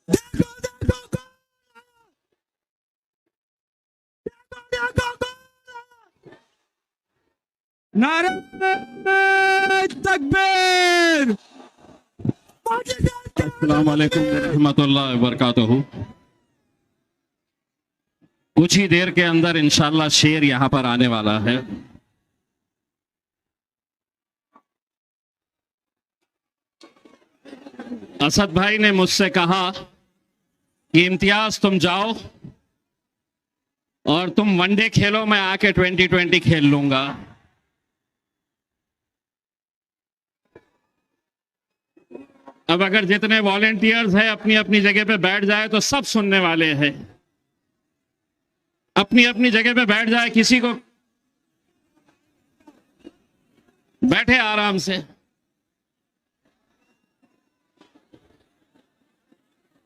देखो देखो देखो नारे तकबीर। अस्सलाम वालेकुम रहमतुल्लाह व बरकातहू। कुछ ही देर के अंदर इंशाल्लाह शेर यहां पर आने वाला है। असद भाई ने मुझसे कहा कि इम्तियाज तुम जाओ और तुम वनडे खेलो, मैं आके 2020 खेल लूंगा। अब अगर जितने वॉलेंटियर्स हैं अपनी अपनी जगह पे बैठ जाए तो सब सुनने वाले हैं। अपनी अपनी जगह पे बैठ जाए, किसी को बैठे आराम से।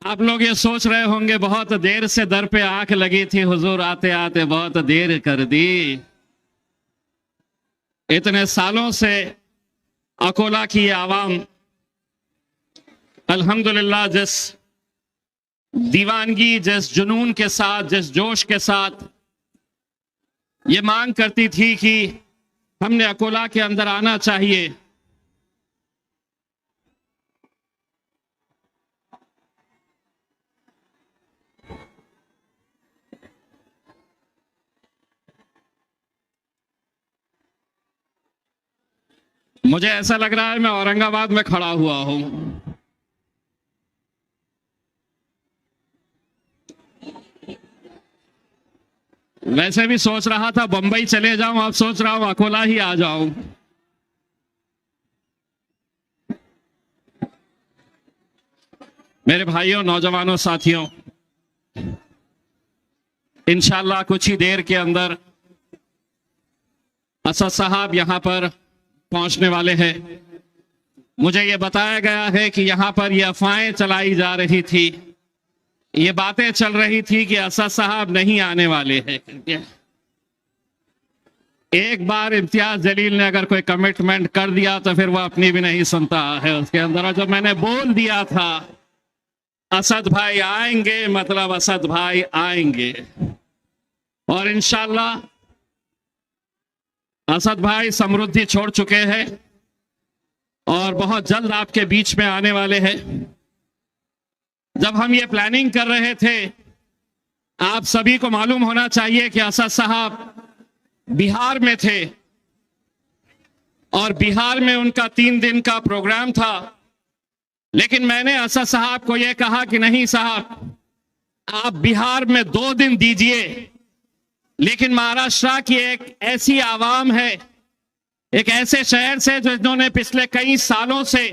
आप लोग ये सोच रहे होंगे बहुत देर से दर पे आंख लगी थी, हुजूर आते आते बहुत देर कर दी। इतने सालों से अकोला की ये आवाम अल्हम्दुलिल्लाह जिस दीवानगी, जिस जुनून के साथ, जिस जोश के साथ ये मांग करती थी कि हमने अकोला के अंदर आना चाहिए, मुझे ऐसा लग रहा है मैं औरंगाबाद में खड़ा हुआ हूं। वैसे भी सोच रहा था बंबई चले जाऊं, अब सोच रहा हूं अकोला ही आ जाऊं। मेरे भाइयों, नौजवानों, साथियों, इंशाल्लाह कुछ ही देर के अंदर असद साहब यहां पर पहुंचने वाले हैं। मुझे यह बताया गया है कि यहां पर यह अफवाहें चलाई जा रही थी, ये बातें चल रही थी कि असद साहब नहीं आने वाले हैं। एक बार इम्तियाज जलील ने अगर कोई कमिटमेंट कर दिया तो फिर वो अपनी भी नहीं सुनता है उसके अंदर। और जब मैंने बोल दिया था असद भाई आएंगे, मतलब असद भाई आएंगे। और इंशाल्लाह असद भाई समृद्धि छोड़ चुके हैं और बहुत जल्द आपके बीच में आने वाले हैं। जब हम ये प्लानिंग कर रहे थे, आप सभी को मालूम होना चाहिए कि असद साहब बिहार में थे और बिहार में उनका 3 दिन का प्रोग्राम था। लेकिन मैंने असद साहब को यह कहा कि नहीं साहब, आप बिहार में 2 दिन दीजिए, लेकिन महाराष्ट्र की एक ऐसी आवाम है, एक ऐसे शहर से जिन्होंने पिछले कई सालों से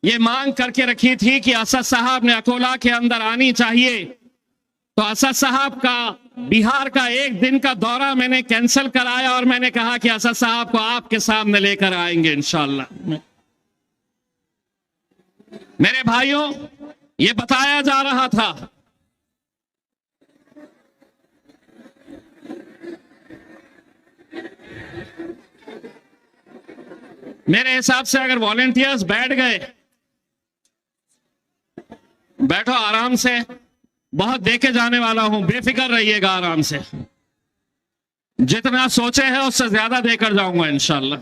ये मांग करके रखी थी कि असद साहब ने अकोला के अंदर आनी चाहिए। तो असद साहब का बिहार का 1 दिन का दौरा मैंने कैंसिल कराया और मैंने कहा कि असद साहब को आपके सामने लेकर आएंगे इंशाल्लाह। मेरे भाइयों, ये बताया जा रहा था मेरे हिसाब से अगर वॉलेंटियर्स बैठ गए, बैठो आराम से, बहुत देके जाने वाला हूं, बेफिक्र रहिएगा आराम से। जितना सोचे हैं उससे ज्यादा देकर जाऊंगा इंशाल्लाह।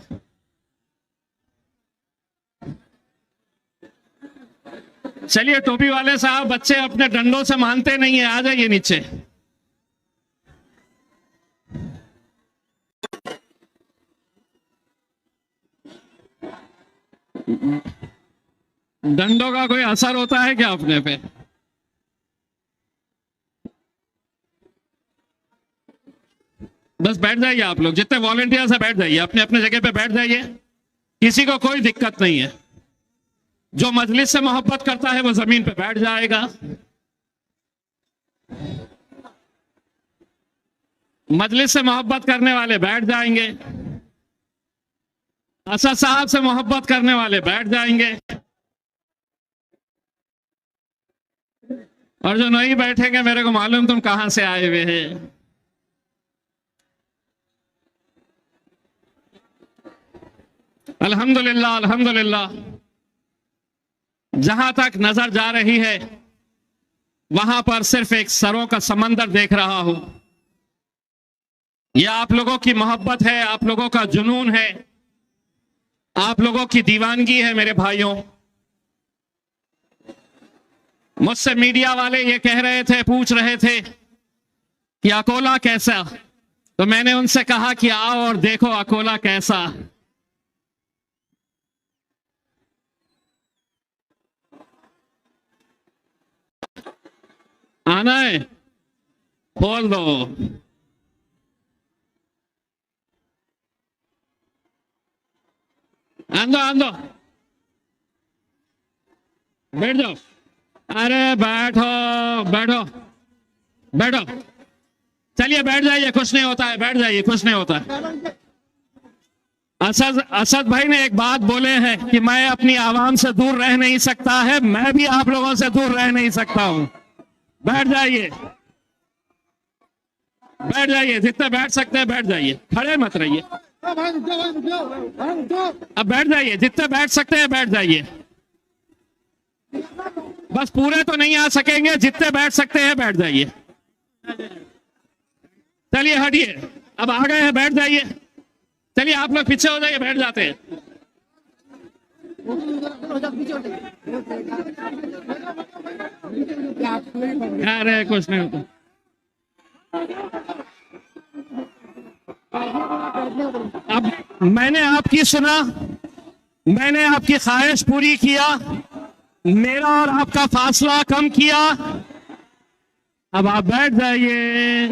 चलिए, टोपी वाले साहब, बच्चे अपने डंडों से मानते नहीं है, आ जाइए नीचे। डंडों का कोई असर होता है क्या अपने पे? बस बैठ जाइए आप लोग, जितने वॉलेंटियर्स हैं बैठ जाइए, अपने अपने जगह पे बैठ जाइए, किसी को कोई दिक्कत नहीं है। जो मजलिस से मोहब्बत करता है वो जमीन पे बैठ जाएगा, मजलिस से मोहब्बत करने वाले बैठ जाएंगे, असद साहब से मोहब्बत करने वाले बैठ जाएंगे, और जो नहीं बैठेंगे मेरे को मालूम तुम कहां से आए हुए हैं। अल्हम्दुलिल्लाह, अल्हम्दुलिल्लाह। जहां तक नजर जा रही है वहां पर सिर्फ एक सरों का समंदर देख रहा हूं। यह आप लोगों की मोहब्बत है, आप लोगों का जुनून है, आप लोगों की दीवानगी है। मेरे भाइयों, मुझसे मीडिया वाले ये कह रहे थे, पूछ रहे थे कि अकोला कैसा, तो मैंने उनसे कहा कि आओ और देखो अकोला कैसा। आना है, खोल दो। आंदो आंदो, बैठ जाओ। अरे बैठो बैठो बैठो, चलिए बैठ जाइए, कुछ नहीं होता है, बैठ जाइए, कुछ नहीं होता है। असद भाई ने एक बात बोले हैं कि मैं अपनी आवाम से दूर रह नहीं सकता है, मैं भी आप लोगों से दूर रह नहीं सकता हूं। बैठ जाइए, बैठ जाइए, जितने बैठ सकते हैं बैठ जाइए, खड़े मत रहिए। अब बैठ जाइए, जितने बैठ सकते हैं बैठ जाइए। बस पूरे तो नहीं आ सकेंगे, जितने बैठ सकते हैं बैठ जाइए। चलिए हटिए, अब आ गए हैं, बैठ जाइए। चलिए आप लोग पीछे हो जाइए, बैठ जाते हैं। अरे कुछ नहीं होता। अब मैंने आपकी सुना, मैंने आपकी ख्वाहिश पूरी किया, मेरा और आपका फासला कम किया। अब आप बैठ जाइए।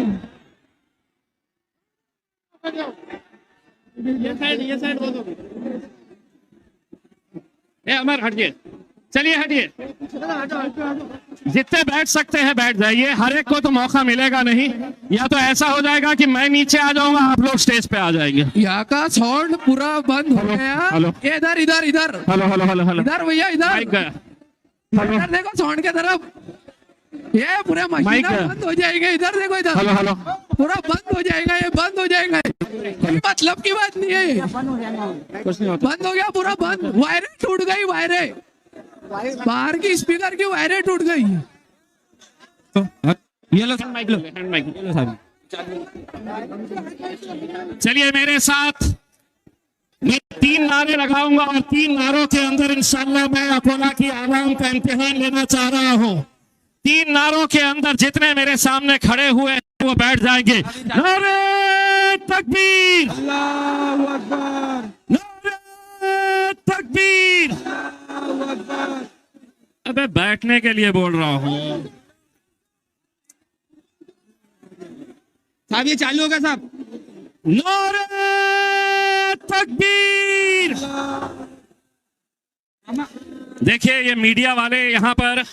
ये साइड अमर हटिए, चलिए हटिए। जितने बैठ सकते हैं बैठ जाइए, हर एक को तो मौका मिलेगा नहीं। या तो ऐसा हो जाएगा कि मैं नीचे आ जाऊंगा, आप लोग स्टेज पे आ जाएंगे। यहाँ का साउंड पूरा बंद हो गया। हेलो, इधर इधर इधर, हेलो हेलो हेलो हेलो, इधर भैया इधर, माइक गया। इधर देखो साउंड के तरफ, ये पूरे मशीन बंद हो जाएंगे। इधर देखो, इधर हेलो हेलो, पूरा बंद हो जाएगा, ये बंद हो जाएगा। मतलब की बात नहीं है, कुछ नहीं होता। बंद हो गया, पूरा बंद। वायरें टूट गई, वायरें बाहर की स्पीकर की वायरें टूट गई। ये लो माइक, लो हैंड माइक। चलिए मेरे साथ, मैं 3 नारे लगाऊंगा और 3 नारों के अंदर इंशाल्लाह मैं अकोला की आवाम का इम्तिहान लेना चाह रहा हूं। 3 नारों के अंदर जितने मेरे सामने खड़े हुए हैं वो बैठ जाएंगे। नारे तकबीर, अल्लाहू अकबर, नारे तकबीर। अबे बैठने के लिए बोल रहा हूं साहब। ये चालू होगा साहब। नारे तकबीर। देखिए ये मीडिया वाले यहाँ पर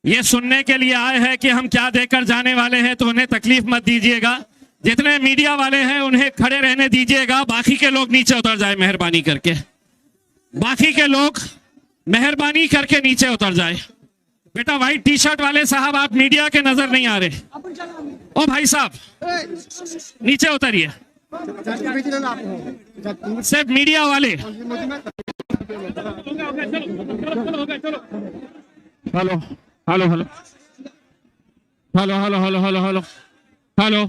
ये सुनने के लिए आए हैं कि हम क्या देकर जाने वाले हैं, तो उन्हें तकलीफ मत दीजिएगा। जितने मीडिया वाले हैं उन्हें खड़े रहने दीजिएगा, बाकी के लोग नीचे उतर जाए मेहरबानी करके। बाकी के लोग मेहरबानी करके नीचे उतर जाए। बेटा व्हाइट टी शर्ट वाले साहब, आप मीडिया के नजर नहीं आ रहे। ओ भाई साहब नीचे उतरिए, सिर्फ मीडिया वाले। Hello hello hello hello hello hello hello hello hello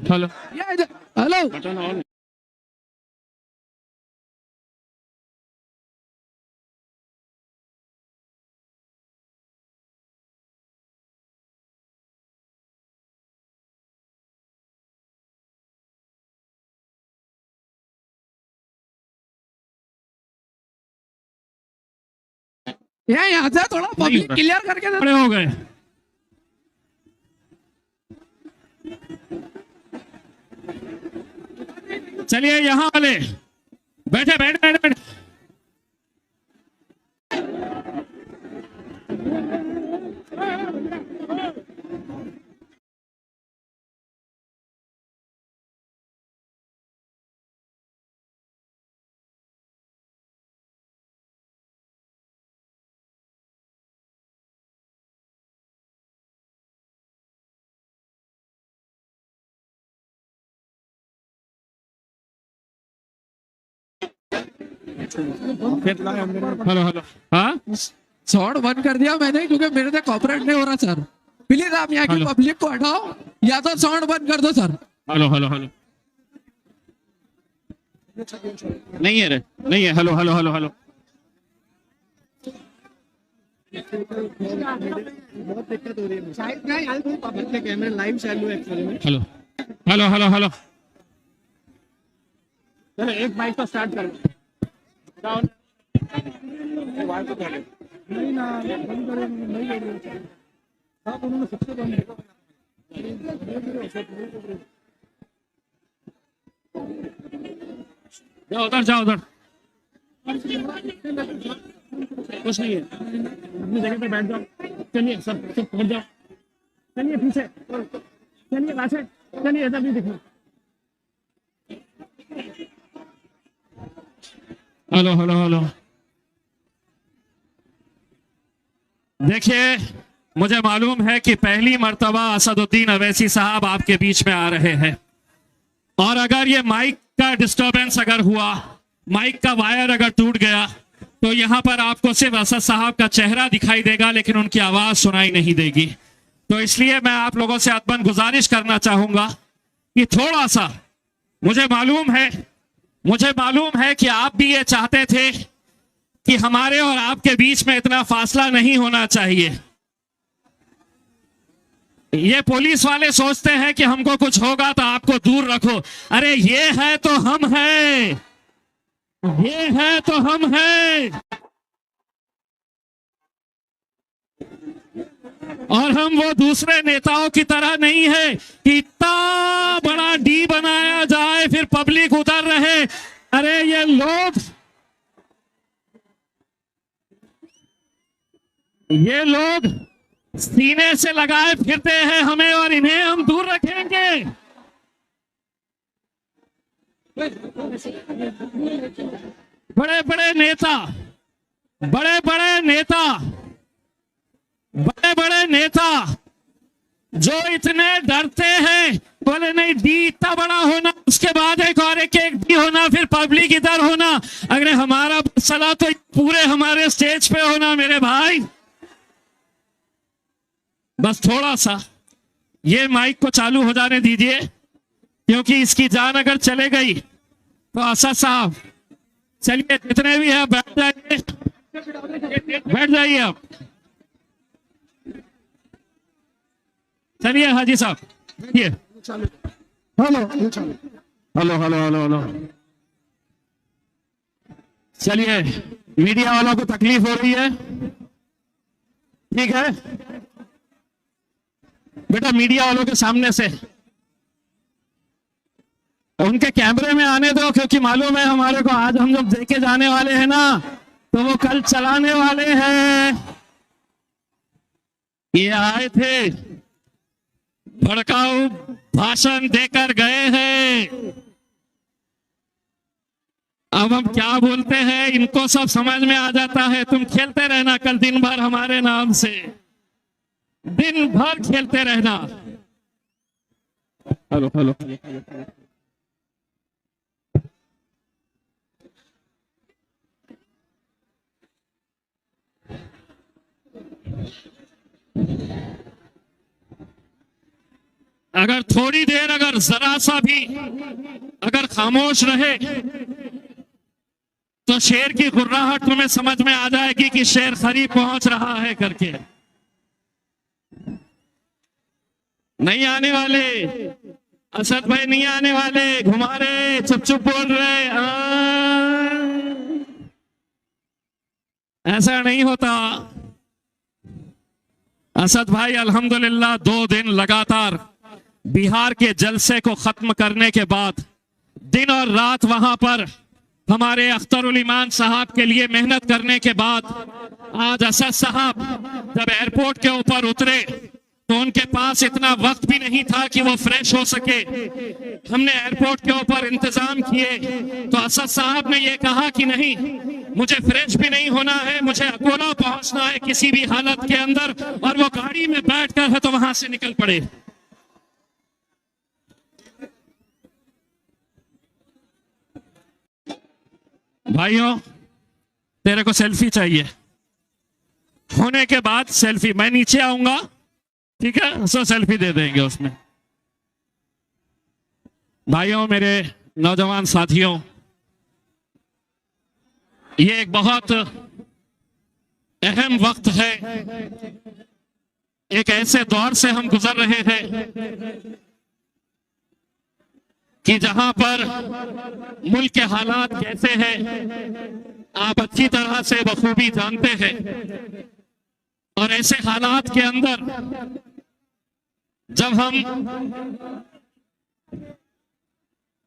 hello hello, यहाँ से थोड़ा पब्लिक क्लियर करके खड़े हो गए। चलिए यहाँ वाले बैठे बैठे बैठे बैठे। हेलो हेलो, हाँ साउंड बंद कर दिया मैंने क्योंकि मेरे से कॉपरेट नहीं हो रहा सर। प्लीज आप यहाँ की हेलो। पब्लिक को हटाओ या तो साउंड बंद कर दो सर। हेलो हेलो हेलो, नहीं है रे, नहीं है। हेलो हेलो हेलो हेलो, बहुत दिक्कत हो रही है शायद ना यार कोई पब्लिक के कैमरे लाइव चालू है एक्चुअली में। हेलो हेलो हेलो हेलो, चलो एक बाइक को स्टार्ट कर। नहीं ना बंद करे नहीं कर रहे आप उन्होंने सबसे बंद जाओ उधर, जाओ उधर, कुछ नहीं है, अपनी जगह पे बैठ जाओ। चलिए सब सब पहुंच जाओ, चलिए पीछे, चलिए पाछे, चलिए इधर भी दिखो। हेलो हेलो हेलो, देखिए मुझे मालूम है कि पहली मर्तबा असदुद्दीन अवैसी साहब आपके बीच में आ रहे हैं, और अगर ये माइक का डिस्टरबेंस अगर हुआ, माइक का वायर अगर टूट गया, तो यहां पर आपको सिर्फ असद साहब का चेहरा दिखाई देगा लेकिन उनकी आवाज सुनाई नहीं देगी। तो इसलिए मैं आप लोगों से अदबन गुजारिश करना चाहूंगा कि थोड़ा सा, मुझे मालूम है कि आप भी ये चाहते थे कि हमारे और आपके बीच में इतना फासला नहीं होना चाहिए। ये पुलिस वाले सोचते हैं कि हमको कुछ होगा तो आपको दूर रखो। अरे ये है तो हम हैं, ये है तो हम हैं, और हम वो दूसरे नेताओं की तरह नहीं है कि इतना बड़ा डी बनाया जाए फिर पब्लिक उतर रहे। अरे ये लोग सीने से लगाए फिरते हैं हमें, और इन्हें हम दूर रखेंगे। बड़े बड़े नेता जो इतने डरते हैं, बोले नहीं डी इतना बड़ा होना, उसके बाद एक और एक डी होना, फिर पब्लिक इधर होना। अगर हमारा सलाह तो पूरे हमारे स्टेज पे होना मेरे भाई। बस थोड़ा सा ये माइक को चालू हो जाने दीजिए, क्योंकि इसकी जान अगर चले गई तो असद साहब, चलिए जितने भी हैं बैठ जाइए, बैठ जाइए आप। चलिए हाजी साहब बैठिए। Hello hello hello hello hello, चलिए मीडिया वालों को तकलीफ हो रही है, ठीक है बेटा, मीडिया वालों के सामने से उनके कैमरे में आने दो, क्योंकि मालूम है हमारे को आज हम जब देखे जाने वाले हैं ना, तो वो कल चलाने वाले हैं। ये आए थे, भड़काऊ भाषण देकर गए हैं, अब हम क्या बोलते हैं इनको सब समझ में आ जाता है। तुम खेलते रहना कल दिन भर हमारे नाम से, दिन भर खेलते रहना। हेलो हेलो, अगर थोड़ी देर, अगर जरा सा भी अगर खामोश रहे तो शेर की गुर्राहट तुम्हें समझ में आ जाएगी कि शेर करीब पहुंच रहा है करके। नहीं आने वाले असद भाई, नहीं आने वाले, घुमा रहे, चुप चुप बोल रहे। ऐसा नहीं होता। असद भाई अल्हम्दुलिल्लाह 2 दिन लगातार बिहार के जलसे को खत्म करने के बाद दिन और रात वहां पर हमारे अख्तरुल ईमान साहब के लिए मेहनत करने के बाद आज असद साहब जब एयरपोर्ट के ऊपर उतरे तो उनके पास इतना वक्त भी नहीं था कि वो फ्रेश हो सके। हमने एयरपोर्ट के ऊपर इंतजाम किए तो असद साहब ने ये कहा कि नहीं, मुझे फ्रेश भी नहीं होना है, मुझे अकोला पहुंचना है किसी भी हालत के अंदर, और वो गाड़ी में बैठकर है तो वहां से निकल पड़े। भाइयों तेरे को सेल्फी चाहिए, होने के बाद सेल्फी, मैं नीचे आऊंगा, ठीक है, सो सेल्फी दे देंगे उसमें। भाइयों, मेरे नौजवान साथियों, ये एक बहुत अहम वक्त है। एक ऐसे दौर से हम गुजर रहे हैं कि जहां पर मुल्क के हालात कैसे हैं आप अच्छी तरह से बखूबी जानते हैं। और ऐसे हालात के अंदर जब हम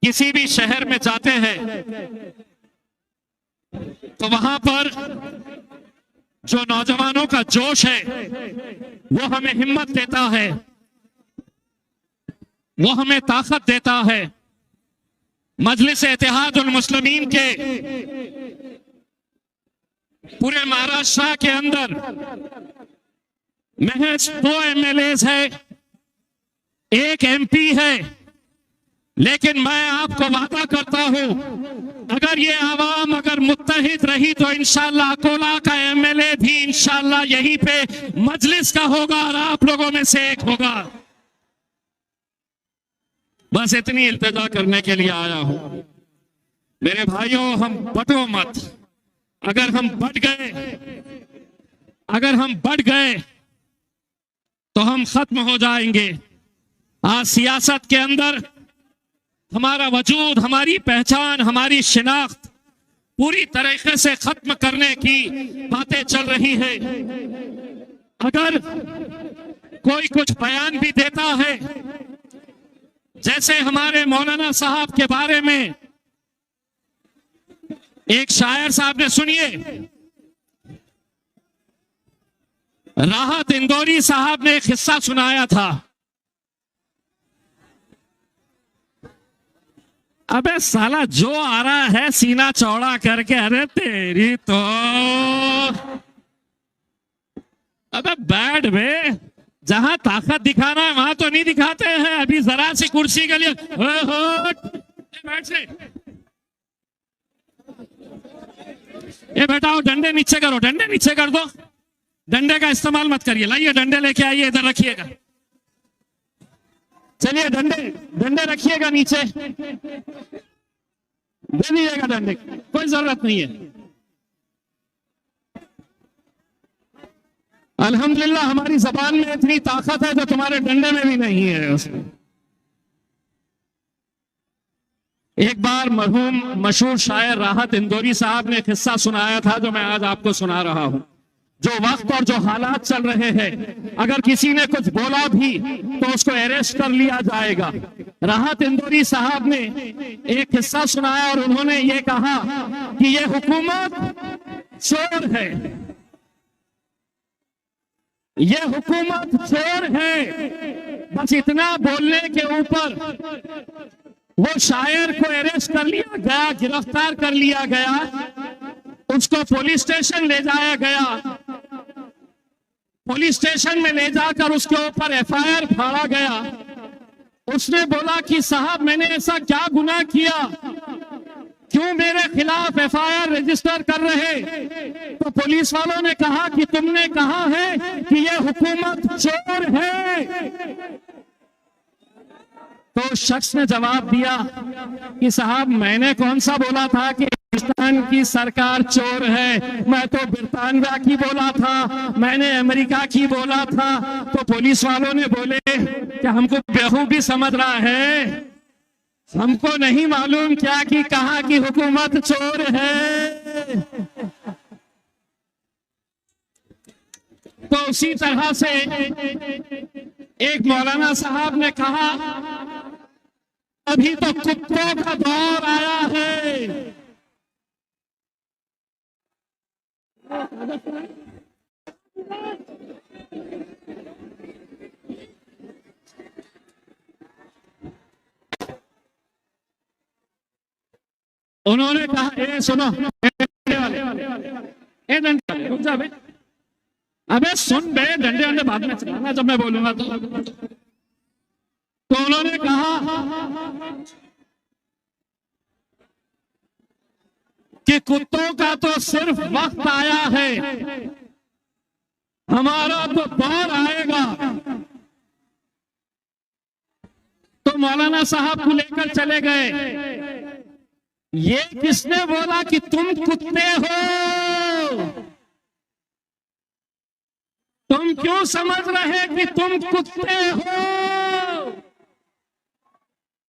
किसी भी शहर में जाते हैं तो वहां पर जो नौजवानों का जोश है वो हमें हिम्मत देता है, वो हमें ताकत देता है। मजलिस इत्तेहादुल मुस्लिमीन के पूरे महाराष्ट्र के अंदर महज 2 MLAs है, 1 MP है, लेकिन मैं आपको वादा करता हूं अगर ये आवाम अगर मुत्तहिद रही तो इंशाल्लाह अकोला का MLA भी इंशाल्लाह यहीं पे मजलिस का होगा और आप लोगों में से एक होगा। बस इतनी इल्तिजा करने के लिए आया हूं। मेरे भाइयों, हम बटो मत। अगर हम बढ़ गए तो हम खत्म हो जाएंगे। आज सियासत के अंदर हमारा वजूद, हमारी पहचान, हमारी शिनाख्त पूरी तरीके से खत्म करने की बातें चल रही है। अगर कोई कुछ बयान भी देता है, जैसे हमारे मौलाना साहब के बारे में एक शायर साहब ने, सुनिए, राहत इंदौरी साहब ने एक किस्सा सुनाया था। अबे साला जो आ रहा है सीना चौड़ा करके, अरे तेरी तो, अबे बैठ बे, जहां ताकत दिखाना है वहां तो नहीं दिखाते हैं। अभी जरा सी कुर्सी के लिए बैठ से, ये बैठाओ, डंडे नीचे करो, डंडे नीचे कर दो, डंडे का इस्तेमाल मत करिए। लाइए डंडे लेके आइए, इधर रखिएगा। चलिए डंडे रखिएगा नीचे, दे दीजिएगा डंडे, कोई जरूरत नहीं है। अल्हम्दुलिल्लाह हमारी जबान में इतनी ताकत है जो तुम्हारे डंडे में भी नहीं है उसमें। एक बार मरहूम मशहूर शायर राहत इंदौरी साहब ने किस्सा सुनाया था जो मैं आज आपको सुना रहा हूं। जो वक्त और जो हालात चल रहे हैं, अगर किसी ने कुछ बोला भी तो उसको अरेस्ट कर लिया जाएगा। राहत इंदौरी साहब ने एक किस्सा सुनाया और उन्होंने ये कहा कि ये हुकूमत चोर है, ये हुकूमत चोर है। बस इतना बोलने के ऊपर वो शायर को अरेस्ट कर लिया गया, गिरफ्तार कर लिया गया, उसको पुलिस स्टेशन ले जाया गया। पुलिस स्टेशन में ले जाकर उसके ऊपर FIR फाड़ा गया। उसने बोला कि साहब मैंने ऐसा क्या गुनाह किया, क्यों मेरे खिलाफ FIR रजिस्टर कर रहे? तो पुलिस वालों ने कहा कि तुमने कहा है कि यह हुकूमत चोर है। तो उस शख्स ने जवाब दिया कि साहब मैंने कौन सा बोला था कि पाकिस्तान की सरकार चोर है? मैं तो बरतानिया की बोला था, मैंने अमेरिका की बोला था। तो पुलिस वालों ने बोले कि हमको बेवकूफी समझ रहा है, हमको नहीं मालूम क्या कि कहा की हुकूमत चोर है। तो उसी तरह से एक मौलाना साहब ने कहा अभी तो कुत्तों का दौर आया है। उन्होंने कहा ए सुनो, डंडे वाले रुक जा बे, अबे सुन बे, डंडे वाले बाद में चलाना जब मैं बोलूंगा तो उन्होंने कहा कि कुत्तों का तो सिर्फ वक्त आया है, हमारा तो दौर आएगा तो मौलाना साहब को लेकर चले गए। ये किसने बोला कि तुम कुत्ते हो? तुम क्यों समझ रहे कि तुम कुत्ते हो?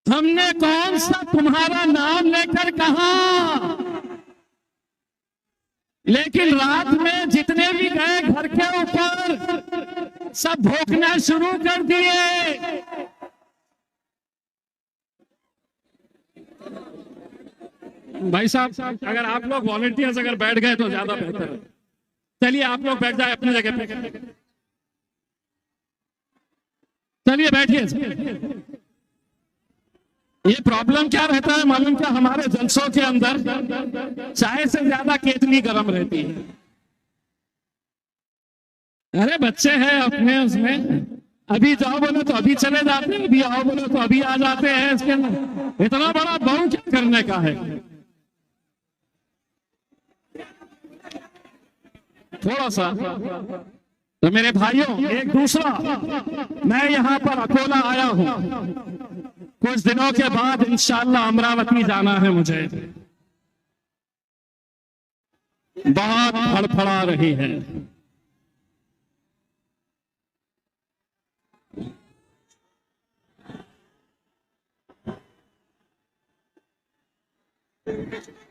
हमने कौन सा तुम्हारा नाम लेकर कहा? लेकिन रात में जितने भी गए घर के ऊपर सब भौंकना शुरू कर दिए। भाई साहब, अगर आप लोग वॉलंटियर्स अगर बैठ गए तो ज्यादा बेहतर है। चलिए आप लोग बैठ जाए अपनी जगह पे। चलिए बैठिए। ये प्रॉब्लम क्या रहता है मालूम क्या? हमारे जलसों के अंदर चाय से ज्यादा केतली गर्म रहती है। अरे बच्चे हैं अपने, उसमें अभी जाओ बोलो तो अभी चले जाते हैं, अभी आओ बोलो तो अभी आ जाते हैं। इसके अंदर इतना बड़ा बहु क्या करने का है? थोड़ा सा तो मेरे भाइयों, एक दूसरा, मैं यहाँ पर अकोला आया हूँ। कुछ दिनों के बाद इंशाअल्लाह अमरावती जाना है मुझे। बहुत फड़फड़ा रही है।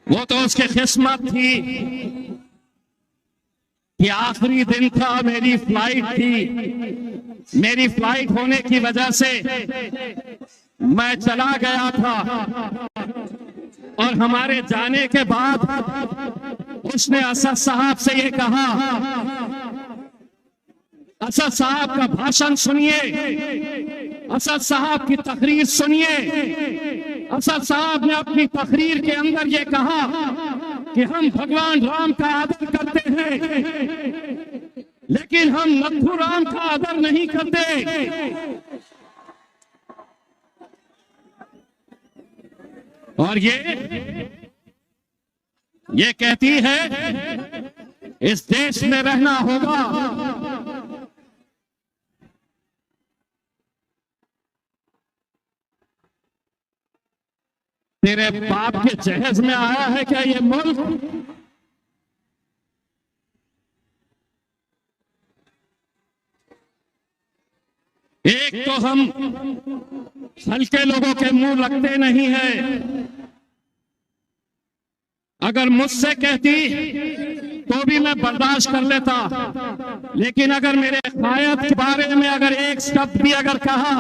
वो तो उसकी किस्मत थी कि आखिरी दिन था, मेरी फ्लाइट थी। मेरी फ्लाइट होने की वजह से मैं चला गया था और हमारे जाने के बाद उसने असद साहब से ये कहा, असद साहब का भाषण सुनिए, असद साहब की तकरीर सुनिए। असद साहब ने अपनी तकरीर के अंदर ये कहा कि हम भगवान राम का आदर करते हैं लेकिन हम नथु राम का आदर नहीं करते। और ये कहती है इस देश में रहना होगा। तेरे बाप के जहेज में आया है क्या ये मुल्क? एक तो हम हल्के लोगों के मुंह लगते नहीं है। अगर मुझसे कहती तो भी मैं बर्दाश्त कर लेता, लेकिन अगर मेरे कायद के बारे में अगर एक शब्द भी अगर कहा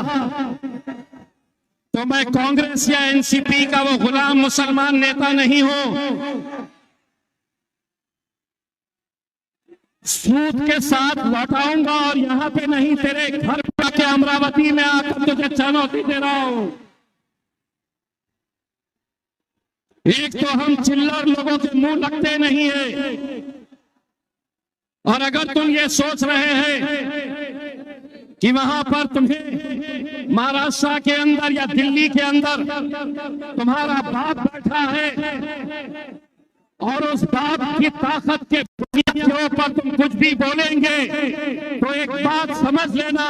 तो मैं कांग्रेस या एनसीपी का वो गुलाम मुसलमान नेता नहीं हूं। सूद के साथ लौटाऊंगा और यहां पे नहीं, तेरे घर के अमरावती में आकर तुझे चुनौती दे रहा हूं। एक तो हम चिल्लर लोगों के मुंह लगते नहीं है, और अगर तुम ये सोच रहे हैं कि वहां पर तुम्हें महाराष्ट्र के अंदर या दिल्ली के अंदर तुम्हारा बाप बैठा है और उस बाप की ताकत के बुनियाद के ऊपर तुम कुछ भी बोलेंगे, तो एक बात समझ लेना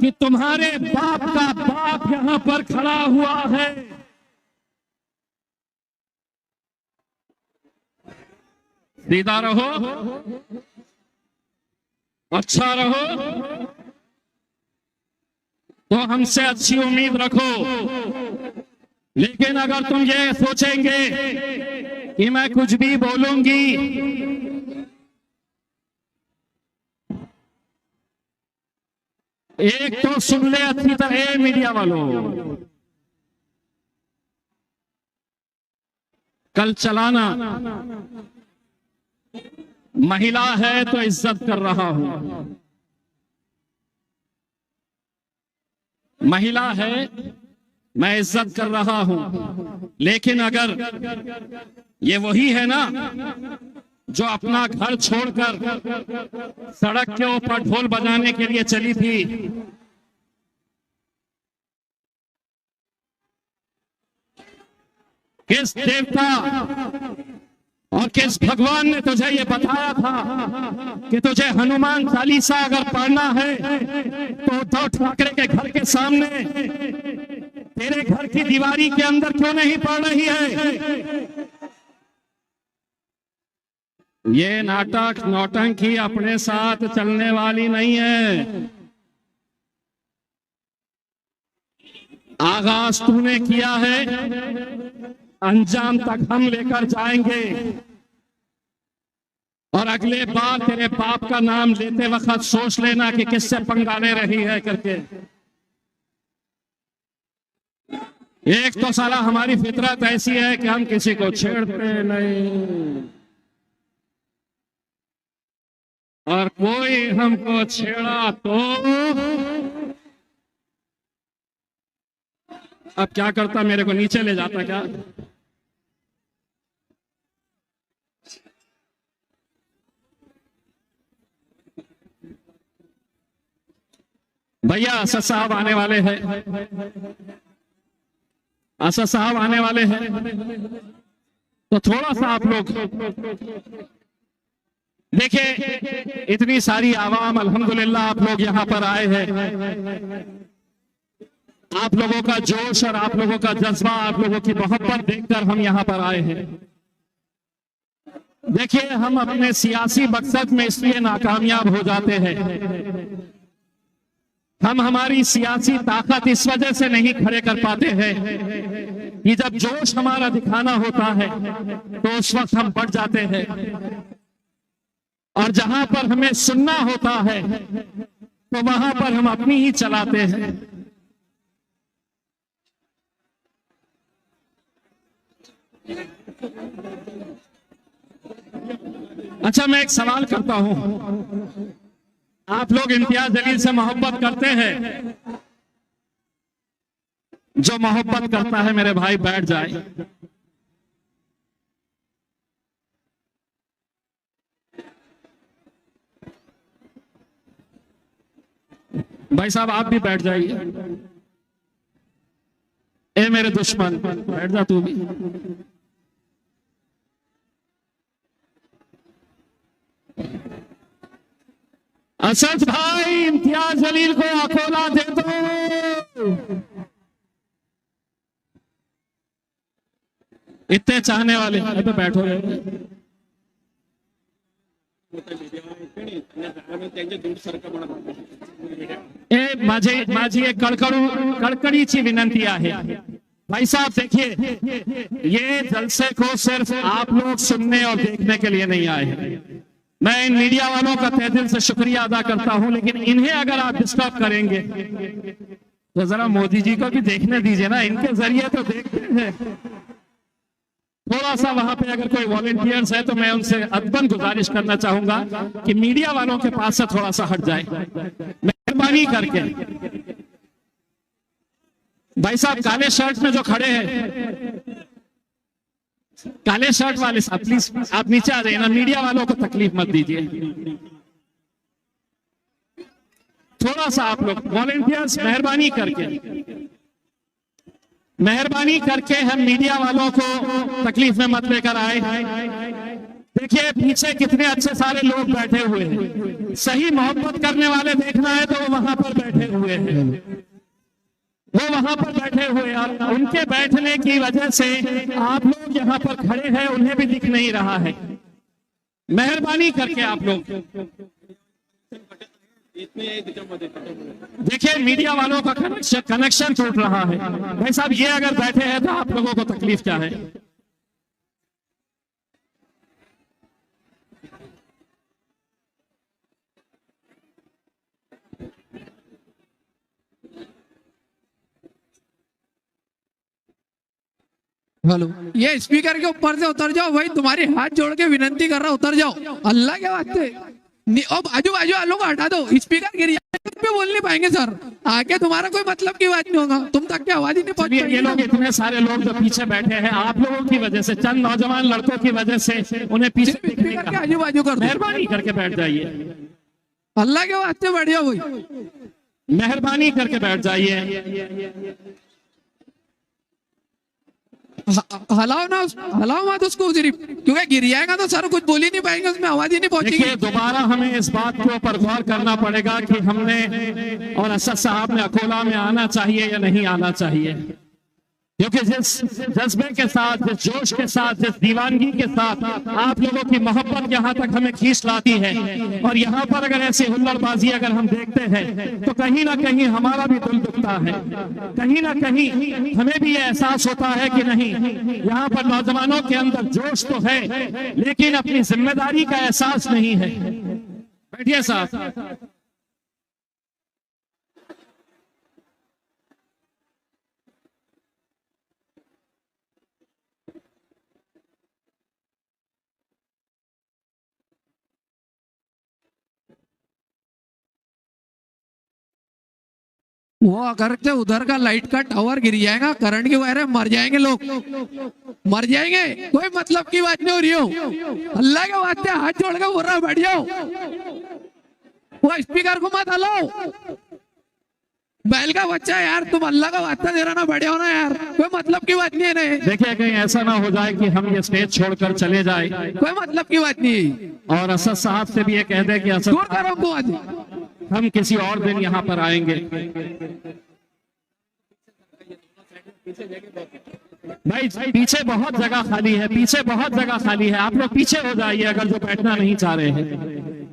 कि तुम्हारे बाप का बाप यहां पर खड़ा हुआ है। सीधा रहो, अच्छा रहो, तो हमसे अच्छी उम्मीद रखो। लेकिन अगर तुम ये सोचेंगे कि मैं कुछ भी बोलूंगी, एक तो सुन ले अच्छी तरह मीडिया वालों, कल चलाना महिला है तो इज्जत कर रहा हूं, महिला है मैं इज्जत कर रहा हूं। लेकिन अगर ये वही है ना जो अपना घर छोड़कर सड़क के ऊपर ढोल बजाने के लिए चली थी, किस देवता और किस भगवान ने तुझे ये बताया था कि तुझे हनुमान चालीसा अगर पढ़ना है तो उद्धव ठाकरे के घर के सामने तेरे घर की दीवारी के अंदर क्यों नहीं पढ़ रही है? ये नाटक नौटंकी अपने साथ चलने वाली नहीं है। आगाज तूने किया है, अंजाम तक हम लेकर जाएंगे। और अगले बार तेरे बाप का नाम लेते वक्त सोच लेना कि किससे पंगा ले रही है करके। एक तो साला हमारी फितरत ऐसी है कि हम किसी को छेड़ते नहीं, और कोई हमको छेड़ा तो अब क्या करता, मेरे को नीचे ले जाता क्या? भैया असद साहब आने वाले हैं, असद साहब आने वाले हैं, तो थोड़ा सा आप लोग देखिए, इतनी सारी आवाम अल्हम्दुलिल्लाह आप लोग यहां पर आए हैं। आप लोगों का जोश और आप लोगों का जज्बा, आप लोगों की मोहब्बत देखकर हम यहां पर आए हैं। देखिए, हम अपने सियासी मकसद में इसलिए नाकामयाब हो जाते हैं, हम हमारी सियासी ताकत इस वजह से नहीं खड़े कर पाते हैं कि जब जोश हमारा दिखाना होता है तो उस वक्त हम बढ़ जाते हैं, और जहां पर हमें सुनना होता है तो वहां पर हम अपनी ही चलाते हैं। अच्छा, मैं एक सवाल करता हूं, आप लोग इम्तियाज जलील से मोहब्बत करते हैं? जो मोहब्बत करता है मेरे भाई बैठ जाए। भाई साहब आप भी बैठ जाइए। ए मेरे दुश्मन, बैठ जा तू भी। असद भाई, इम्तियाज जलील को अकोला दे दो। इतने चाहने वाले पे बैठो। माझी एक कड़कड़ीची विनंती आहे। भाई साहब देखिए, ये जलसे को सिर्फ आप लोग सुनने और देखने के लिए नहीं आए हैं। मैं इन मीडिया वालों का तहे दिल से शुक्रिया अदा करता हूं, लेकिन इन्हें अगर आप डिस्टर्ब करेंगे तो जरा मोदी जी को भी देखने दीजिए ना, इनके जरिए तो देखते हैं। थोड़ा सा वहां पे अगर कोई वॉलंटियर्स है तो मैं उनसे अदबन गुजारिश करना चाहूंगा कि मीडिया वालों के पास से थोड़ा सा हट जाए, मेहरबानी करके। भाई साहब काले शर्ट में जो खड़े हैं, काले शर्ट वाले साहब प्लीज आप नीचे आ जाइए ना, मीडिया वालों को तकलीफ मत दीजिए। थोड़ा सा आप लोग वॉलंटियर्स मेहरबानी करके हम मीडिया वालों को तकलीफ में मत लेकर आए। देखिए पीछे कितने अच्छे सारे लोग बैठे हुए हैं, सही मोहब्बत करने वाले देखना है तो वो वहां पर बैठे हुए हैं, वो वहां पर बैठे हुए, और उनके बैठने की वजह से आप लोग यहाँ पर खड़े हैं, उन्हें भी दिख नहीं रहा है। मेहरबानी करके आप लोग देखिए, मीडिया वालों का कनेक्शन टूट रहा है। भाई साहब ये अगर बैठे हैं तो आप लोगों को तकलीफ क्या है? हेलो, ये स्पीकर के ऊपर से उतर जाओ भाई, तुम्हारी हाथ जोड़ के विनंती कर रहा, उतर जाओ अल्लाह के वास्ते। अब आजू बाजू वालों को हटा दो, स्पीकर गिर पे बोल नहीं पाएंगे सर, आगे तुम्हारा कोई मतलब की बात नहीं होगा, तुम तक की आवाज ही नहीं पहुंच पाएगी। ये लोग इतने सारे लोग जो पीछे बैठे हैं आप लोगों की वजह से, चंद नौजवान लड़कों की वजह से उन्हें पीछे स्पीकर के आजू बाजू कर दो, मेहरबानी करके बैठ जाइए, अल्लाह के वास्ते बैठ जाओ भाई, मेहरबानी करके बैठ जाइए। हलाओ ना, हलाओ मत उसको सिर्फ, क्योंकि गिर जाएगा तो सर कुछ बोल ही नहीं पाएंगे, उसमें आवाज ही नहीं देखिए पहुंचेगी। दोबारा हमें इस बात के ऊपर गौर करना पड़ेगा कि हमने और असद साहब ने अकोला में आना चाहिए या नहीं आना चाहिए, क्योंकि जिस जज्बे के साथ, जिस जोश के साथ, जिस दीवानगी के साथ आप लोगों की मोहब्बत यहाँ तक हमें खींच लाती है, और यहाँ पर अगर ऐसी हुल्लड़बाजी अगर हम देखते हैं तो कहीं ना कहीं हमारा भी दिल दुखता है, कहीं ना कहीं हमें भी ये एहसास होता है कि नहीं, यहाँ पर नौजवानों के अंदर जोश तो है लेकिन अपनी जिम्मेदारी का एहसास नहीं है। बैठिए साहब। वो अगर से उधर का लाइट का टावर गिर जाएगा, करंट की वायर है, मर जाएंगे लोग, मर जाएंगे, कोई मतलब की बात नहीं हो रही हो। अल्लाह के वास्ते हाथ जोड़ के बोल रहा बैठ जाओ, वो स्पीकर को मत हलाओ, बैल का बच्चा है यार, तुम अल्लाह का वास्ता दे रहा ना, बैठे हो ना यार, कोई मतलब की बात नहीं है। नहीं देखिए कहीं ऐसा ना हो जाए कि हम ये स्टेज छोड़कर चले जाए, कोई मतलब की बात नहीं है। और असद साहब से भी ये कह दे कि असद दूर करो हमको आज। हम किसी और दिन यहाँ पर आएंगे। भाई पीछे बहुत जगह खाली है, पीछे बहुत जगह खाली है, आप लोग पीछे हो जाइए अगर जो बैठना नहीं चाह रहे हैं।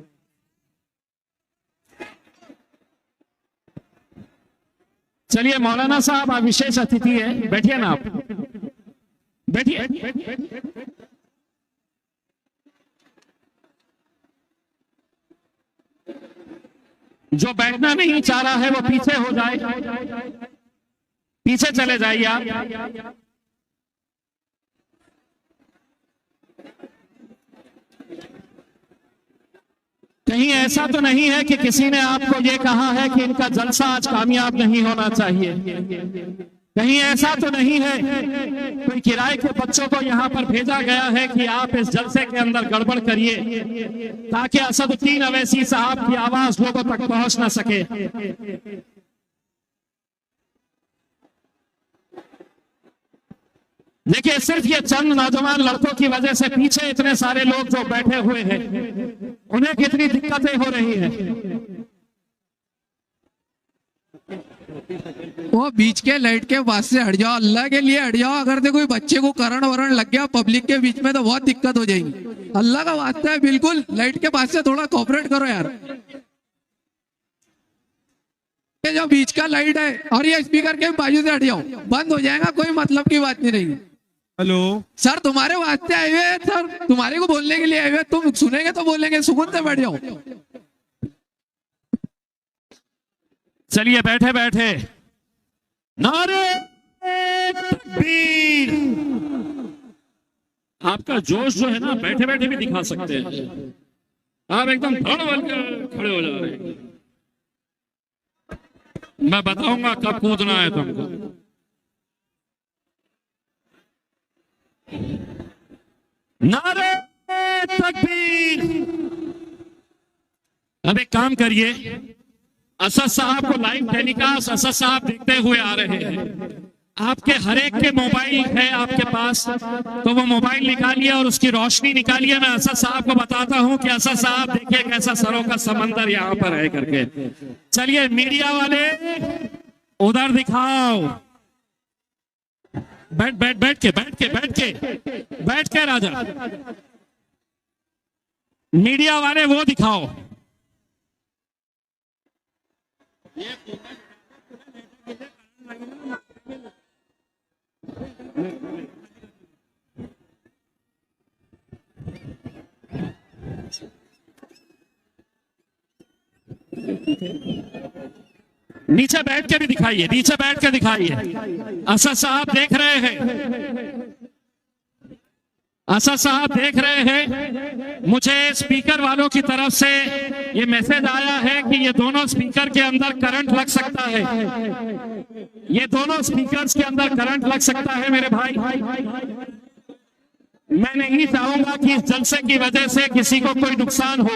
चलिए मौलाना साहब आप विशेष अतिथि है, बैठिए ना, आप बैठिए। जो बैठना नहीं चाह रहा है वो पीछे हो जाए, पीछे चले जाइए आप। कहीं ऐसा तो नहीं है कि किसी ने आपको ये कहा है कि इनका जलसा आज कामयाब नहीं होना चाहिए, कहीं ऐसा तो नहीं है कोई किराए के बच्चों को यहाँ पर भेजा गया है कि आप इस जलसे के अंदर गड़बड़ करिए ताकि असदुद्दीन अवैसी साहब की आवाज लोगों तक पहुंच ना सके। देखिए सिर्फ ये चंद नौजवान लड़कों की वजह से पीछे इतने सारे लोग जो बैठे हुए हैं उन्हें कितनी दिक्कतें हो रही हैं। वो बीच के लाइट के पास से हट जाओ, अल्लाह के लिए हट जाओ। अगर तो कोई बच्चे को करंट वरण लग गया पब्लिक के बीच में तो बहुत दिक्कत हो जाएगी। अल्लाह का वास्ता है, बिल्कुल लाइट के पास से थोड़ा कोऑपरेट करो यार। ये जो बीच का लाइट है और ये स्पीकर के बाजू से हट जाओ, बंद हो जाएगा, कोई मतलब की बात नहीं रहेगी। हेलो सर तुम्हारे वास्ते आए हुए हैं सर, तुम्हारे को बोलने के लिए आए हुए, तुम सुनेंगे तो बोलेंगे, सुकून से बैठ जाओ। चलिए बैठे बैठे नारे तकबीर। आपका जोश जो है ना बैठे बैठे भी दिखा सकते हैं, आप एकदम धड़ बनकर खड़े हो जा रहे हैं। मैं बताऊंगा कब कूदना है तुमको। नारे तकबीर। अब एक काम करिए, असद साहब को लाइव टेलीकास्ट असद साहब देखते हुए आ रहे हैं। आपके हर एक के मोबाइल है आपके पास, तो वो मोबाइल निकालिए और उसकी रोशनी निकालिए। मैं असद साहब को बताता हूं कि असद साहब देखिए कैसा सरों का समंदर यहाँ पर है करके। चलिए मीडिया वाले उधर दिखाओ, बैठ बैठ बैठ के बैठ के बैठ के बैठ के राजा। मीडिया वाले वो दिखाओ। नीचे बैठ के भी दिखाइए, नीचे बैठ के दिखाइए। असद साहब देख रहे हैं, असद साहब देख रहे हैं। मुझे स्पीकर वालों की तरफ से ये मैसेज आया है कि ये दोनों स्पीकर के अंदर करंट लग सकता है, ये दोनों स्पीकर्स के अंदर करंट लग सकता है। मेरे भाई मैं नहीं चाहूंगा कि इस जलसे की वजह से किसी को कोई नुकसान हो।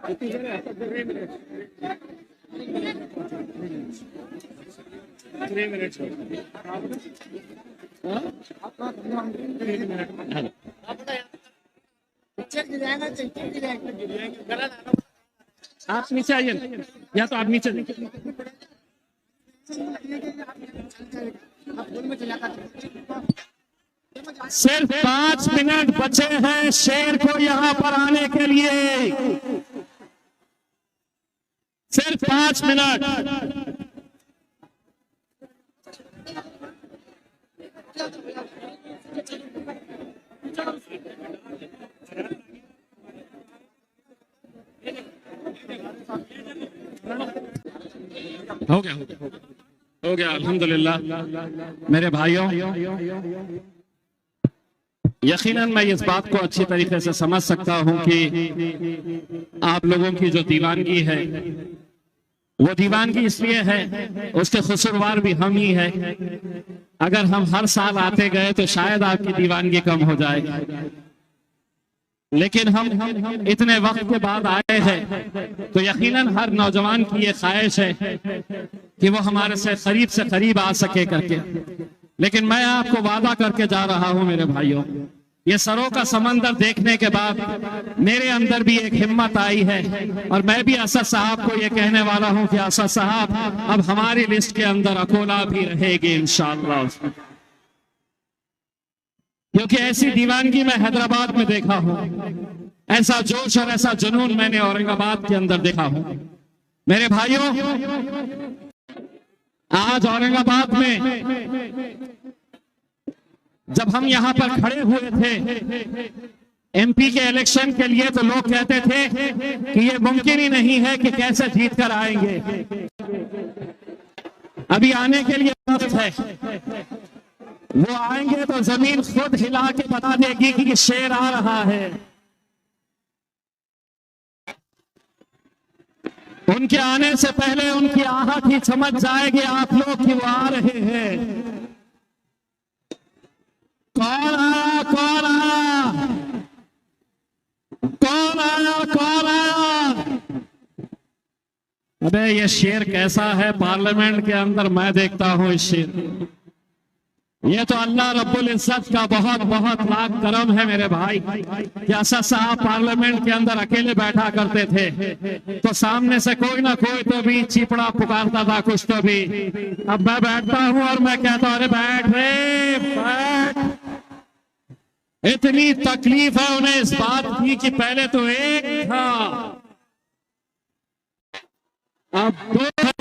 आप नीचे आइए, या तो आप नीचे सिर्फ 5 मिनट बचे हैं शेर को यहां पर आने के लिए, सिर्फ 5 मिनट। हो गया हो गया अल्हम्दुलिल्लाह। मेरे भाइयों, यकीनन मैं इस बात को अच्छी तरीके से समझ सकता हूं कि आप लोगों की जो दीवानगी है वो दीवानगी इसलिए है, उसके कसूरवार भी हम ही है। अगर हम हर साल आते गए तो शायद आपकी दीवानगी कम हो जाए, लेकिन हम इतने वक्त के बाद आए हैं तो यकीनन हर नौजवान की ये ख्वाहिश है कि वो हमारे से करीब आ सके करके। लेकिन मैं आपको वादा करके जा रहा हूं मेरे भाइयों, ये सरों का समंदर देखने के बाद मेरे अंदर भी एक हिम्मत आई है और मैं भी असद साहब को ये कहने वाला हूं कि असद साहब अब हमारी लिस्ट के अंदर अकोला भी रहेगी इंशाअल्लाह, क्योंकि ऐसी दीवानगी मैं हैदराबाद में देखा हूं, ऐसा जोश और ऐसा जुनून मैंने औरंगाबाद के अंदर देखा हूं। मेरे भाइयों, आज औरंगाबाद में जब हम यहां पर खड़े हुए थे एमपी के इलेक्शन के लिए, तो लोग कहते थे कि ये मुमकिन ही नहीं है कि कैसे जीत कर आएंगे। अभी आने के लिए वक्त है, वो आएंगे तो जमीन खुद हिला के बता देगी कि शेर आ रहा है। उनके आने से पहले उनकी आहट ही समझ जाएगी आप लोग कि वो आ रहे हैं। कौन आया, कौन आया, कौन आया, कौन आया? अबे ये शेर कैसा है पार्लियामेंट के अंदर, मैं देखता हूं इस शेर। ये तो अल्लाह रब्बुल इज्जत का बहुत बहुत लाख करम है मेरे भाई कि असद साहब पार्लियामेंट के अंदर अकेले बैठा करते थे तो सामने से कोई ना कोई तो भी चिपड़ा पुकारता था कुछ तो भी। अब मैं बैठता हूं और मैं कहता हूं अरे बैठ रे बैठ। इतनी तकलीफ है उन्हें इस बात की कि पहले तो एक था, अब दो है।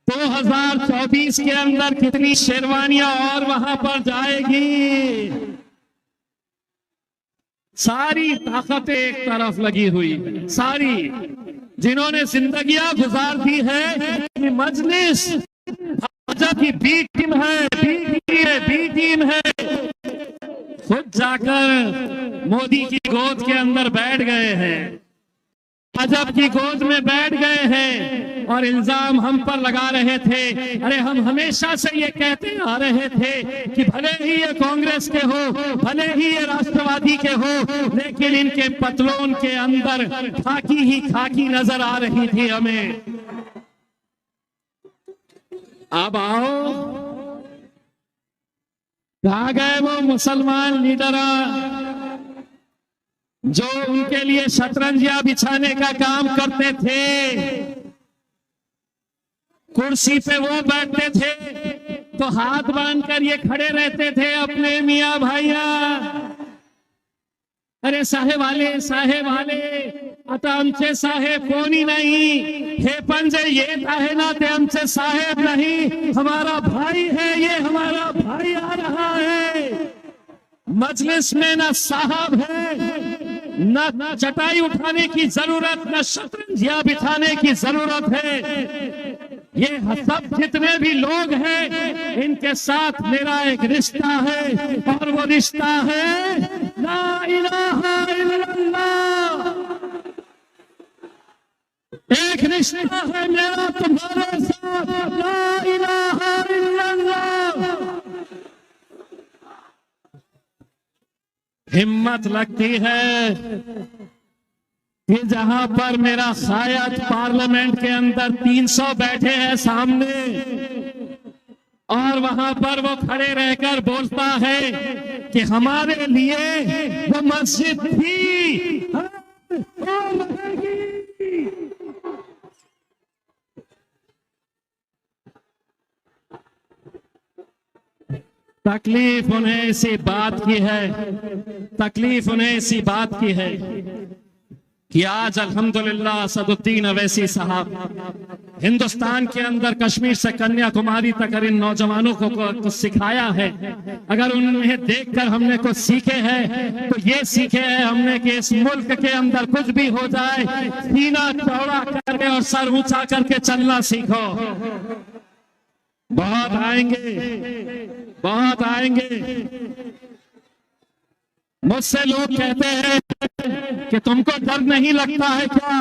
2024 के अंदर कितनी शेरवानियां और वहां पर जाएगी। सारी ताकतें एक तरफ लगी हुई, सारी जिन्होंने जिंदगियां गुजार दी है कि मजलिस भाजपा की बी टीम है, बी टीम है, खुद जाकर मोदी की गोद के अंदर बैठ गए हैं, भाजपा की गोद में बैठ गए हैं और इल्जाम हम पर लगा रहे थे। अरे हम हमेशा से ये कहते आ रहे थे कि भले ही ये कांग्रेस के हो, भले ही ये राष्ट्रवादी के हो, लेकिन इनके पतलून के अंदर खाकी ही खाकी नजर आ रही थी हमें। अब आओ, कहां गए वो मुसलमान लीडर जो उनके लिए शतरंजियां बिछाने का काम करते थे? कुर्सी पे वो बैठते थे तो हाथ बांधकर ये खड़े रहते थे अपने मियां भाइया। अरे साहेब आले आता आमचे साहेब कोणी नाही, हे पण जे येत आहे ना ते आमचे साहेब नहीं, हमारा भाई है, ये हमारा भाई आ रहा है। मजलिस में ना साहब है, ना चटाई उठाने की जरूरत, ना शतरंजियां बिछाने की जरूरत है। ये सब जितने भी लोग हैं इनके साथ मेरा एक रिश्ता है और वो रिश्ता है ला इलाहा इल्लल्लाह। एक रिश्ता है मेरा तुम्हारे साथ, ला इलाहा इल्लल्लाह। हिम्मत लगती है कि जहां पर मेरा शायद पार्लियामेंट के अंदर 300 बैठे हैं सामने, और वहां पर वो खड़े रहकर बोलता है कि हमारे लिए वो मस्जिद थी और रहेगी। तकलीफ उन्हें इसी बात की है, तकलीफ उन्हें इसी बात की है कि आज अल्हम्दुलिल्लाह असदुद्दीन अवैसी साहब हिंदुस्तान के अंदर कश्मीर से कन्याकुमारी तक इन नौजवानों को कुछ सिखाया है। अगर उन्हें देखकर हमने कुछ सीखे हैं तो ये सीखे हैं हमने कि इस मुल्क के अंदर कुछ भी हो जाए, सीना चौड़ा करके और सर ऊंचा करके चलना सीखो। बहुत आएंगे, बहुत आएंगे। मुझसे लोग कहते हैं कि तुमको डर नहीं लगता है क्या?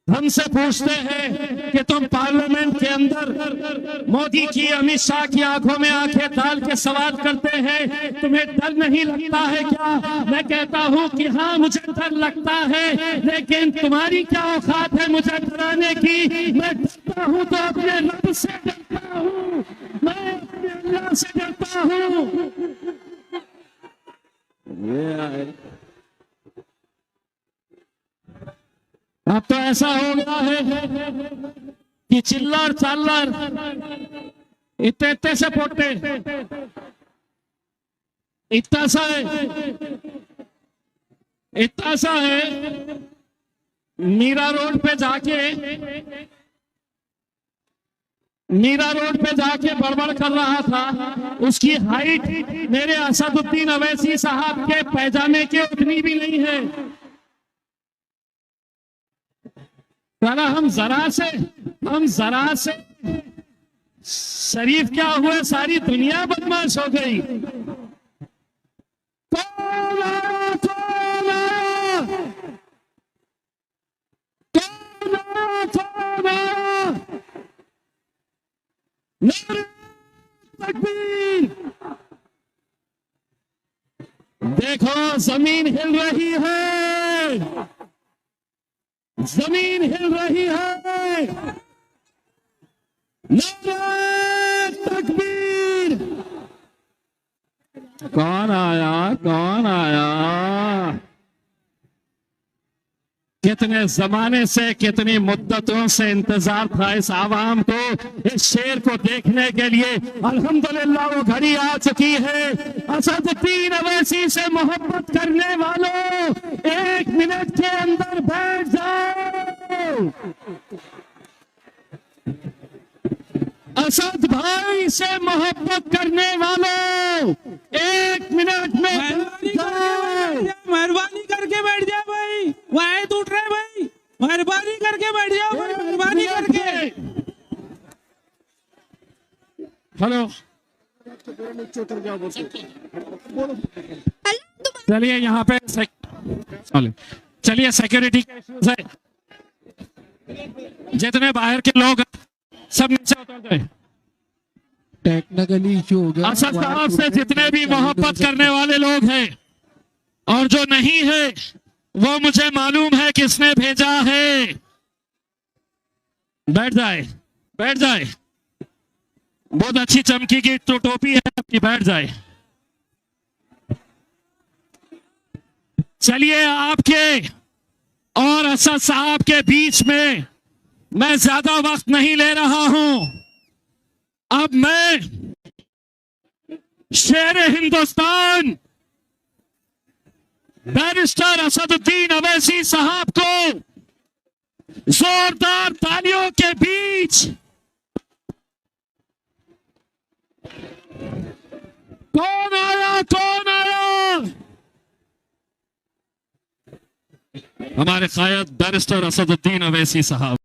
हमसे पूछते हैं कि तुम पार्लियामेंट के अंदर मोदी की, अमित शाह की आंखों में आंखें डाल के सवाल करते हैं, तुम्हें डर नहीं लगता है क्या? मैं कहता हूं कि हाँ मुझे डर लगता है, लेकिन तुम्हारी क्या औकात है मुझे डराने की? मैं डरता हूं तो अपने रब से डरता हूं, मैं अपने अल्लाह से डरता हूं। अब तो ऐसा हो गया है कि चिल्लर चालर इतने इतने से पोटे, इतना सा है, इतना सा है। मीरा रोड पे जाके बड़बड़ कर रहा था, उसकी हाइट मेरे असदुद्दीन अवैसी साहब के पैजामे के उतनी भी नहीं है। हम जरा से शरीफ क्या हुए, सारी दुनिया बदमाश हो गई। कौन आया, कौन आया, कौन आया, कौन आया? नारे तकबीर! देखो जमीन हिल रही है, जमीन हिल रही है। नारे तकबीर! कौन आया, कौन आया? कितने जमाने से, कितनी मुद्दतों से इंतजार था इस आवाम को, इस शेर को देखने के लिए। अल्हम्दुलिल्लाह वो घड़ी आ चुकी है। असदुद्दीन अवैसी से मोहब्बत करने वालों 1 मिनट के अंदर बैठ जाओ। असद भाई से मोहब्बत करने वालों 1 मिनट में मेहरबानी करके बैठ जाओ भाई, वह टूट रहे भाई, मेहरबानी करके बैठ जाओ भाई, मेहरबानी करके। हेलो, चलिए यहाँ पे चलिए सिक्योरिटी के इश्यूज है, जितने बाहर के लोग सब नीचे उतर जाए। टेक्निकली इशू हो गया। असद साहब से जितने भी मोहब्बत करने वाले लोग हैं और जो नहीं है, वो मुझे मालूम है किसने भेजा है। बैठ जाए, बैठ जाए। बहुत अच्छी चमकी की तो टोपी है आपकी, बैठ जाए। चलिए, आपके और असद साहब के बीच में मैं ज्यादा वक्त नहीं ले रहा हूं। अब मैं शेर हिंदुस्तान बैरिस्टर असदुद्दीन अवैसी साहब को जोरदार तालियों के बीच कौन आया, कौन आया? हमारे कायद बैरिस्टर असदुद्दीन अवैसी साहब।